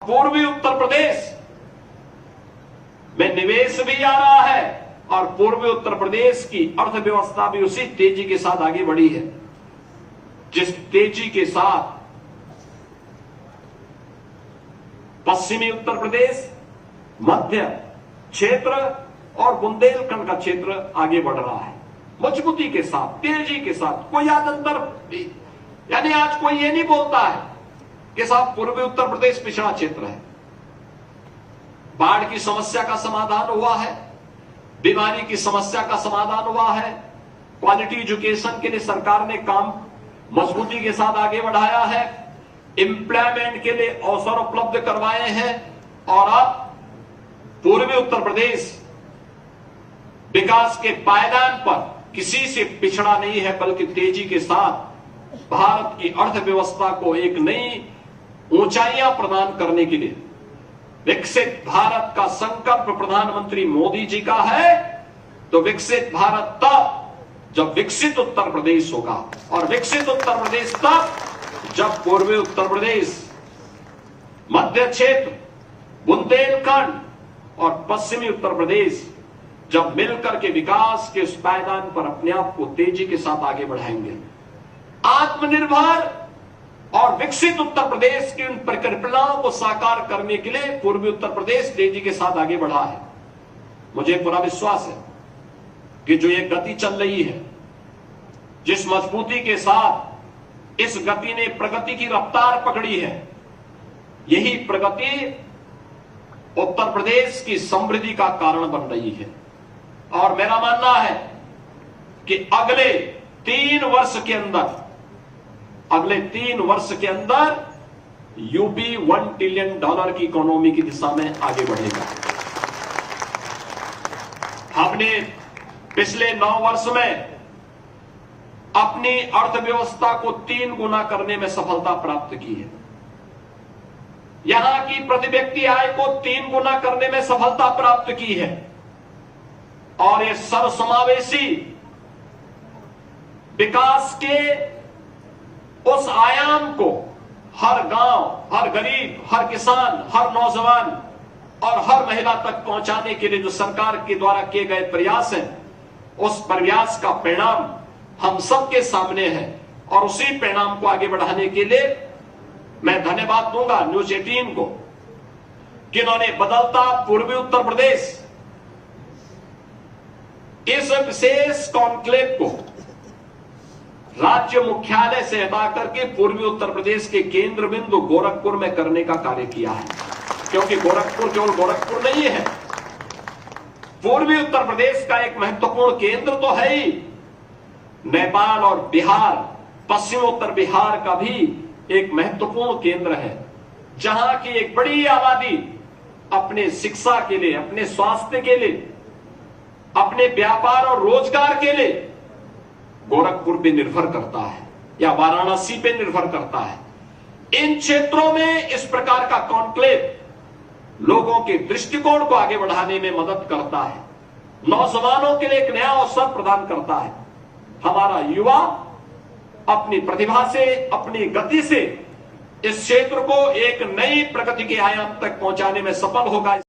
पूर्वी उत्तर प्रदेश में निवेश भी आ रहा है और पूर्वी उत्तर प्रदेश की अर्थव्यवस्था भी उसी तेजी के साथ आगे बढ़ी है जिस तेजी के साथ पश्चिमी उत्तर प्रदेश, मध्य क्षेत्र और बुंदेलखंड का क्षेत्र आगे बढ़ रहा है मजबूती के साथ, तेजी के साथ। कोई आज अंतर, यानी आज कोई ये नहीं बोलता है कि साहब पूर्वी उत्तर प्रदेश पिछड़ा क्षेत्र है। बाढ़ की समस्या का समाधान हुआ है, बीमारी की समस्या का समाधान हुआ है, क्वालिटी एजुकेशन के लिए सरकार ने काम मजबूती के साथ आगे बढ़ाया है, एम्प्लॉयमेंट के लिए अवसर उपलब्ध करवाए हैं और अब पूर्वी उत्तर प्रदेश विकास के पायदान पर किसी से पिछड़ा नहीं है, बल्कि तेजी के साथ भारत की अर्थव्यवस्था को एक नई ऊंचाइयां प्रदान करने के लिए विकसित भारत का संकल्प प्रधानमंत्री मोदी जी का है। तो विकसित भारत तब जब विकसित उत्तर प्रदेश होगा और विकसित उत्तर प्रदेश तब जब पूर्वी उत्तर प्रदेश, मध्य क्षेत्र, बुंदेलखंड और पश्चिमी उत्तर प्रदेश जब मिलकर के विकास के उस पायदान पर अपने आप को तेजी के साथ आगे बढ़ाएंगे। आत्मनिर्भर और विकसित उत्तर प्रदेश की उन परिकल्पनाओं को साकार करने के लिए पूर्वी उत्तर प्रदेश तेजी के साथ आगे बढ़ा है। मुझे पूरा विश्वास है कि जो ये गति चल रही है, जिस मजबूती के साथ इस गति ने प्रगति की रफ्तार पकड़ी है, यही प्रगति उत्तर प्रदेश की समृद्धि का कारण बन रही है। और मेरा मानना है कि अगले 3 वर्ष के अंदर यूपी $1 ट्रिलियन की इकोनॉमी की दिशा में आगे बढ़ेगा। हमने पिछले 9 वर्ष में अपनी अर्थव्यवस्था को 3 गुना करने में सफलता प्राप्त की है। यहां की प्रति व्यक्ति आय को 3 गुना करने में सफलता प्राप्त की है और ये सर्वसमावेशी विकास के उस आयाम को हर गांव, हर गरीब, हर किसान, हर नौजवान और हर महिला तक पहुंचाने के लिए जो सरकार के द्वारा किए गए प्रयास हैं, उस प्रयास का परिणाम हम सबके सामने है और उसी परिणाम को आगे बढ़ाने के लिए मैं धन्यवाद दूंगा न्यूज 18 को कि इन्होंने बदलता पूर्वी उत्तर प्रदेश इस विशेष कॉन्क्लेव को राज्य मुख्यालय से हटा करके पूर्वी उत्तर प्रदेश के केंद्र बिंदु गोरखपुर में करने का कार्य किया है। क्योंकि गोरखपुर केवल गोरखपुर नहीं है, पूर्वी उत्तर प्रदेश का एक महत्वपूर्ण केंद्र तो है ही। नेपाल और बिहार, पश्चिम उत्तर बिहार का भी एक महत्वपूर्ण केंद्र है, जहां की एक बड़ी आबादी अपने शिक्षा के लिए, अपने स्वास्थ्य के लिए, अपने व्यापार और रोजगार के लिए गोरखपुर पे निर्भर करता है या वाराणसी पे निर्भर करता है। इन क्षेत्रों में इस प्रकार का कॉन्क्लेव लोगों के दृष्टिकोण को आगे बढ़ाने में मदद करता है, नौजवानों के लिए एक नया अवसर प्रदान करता है। हमारा युवा अपनी प्रतिभा से, अपनी गति से इस क्षेत्र को एक नई प्रगति के आयाम तक पहुंचाने में सफल होगा।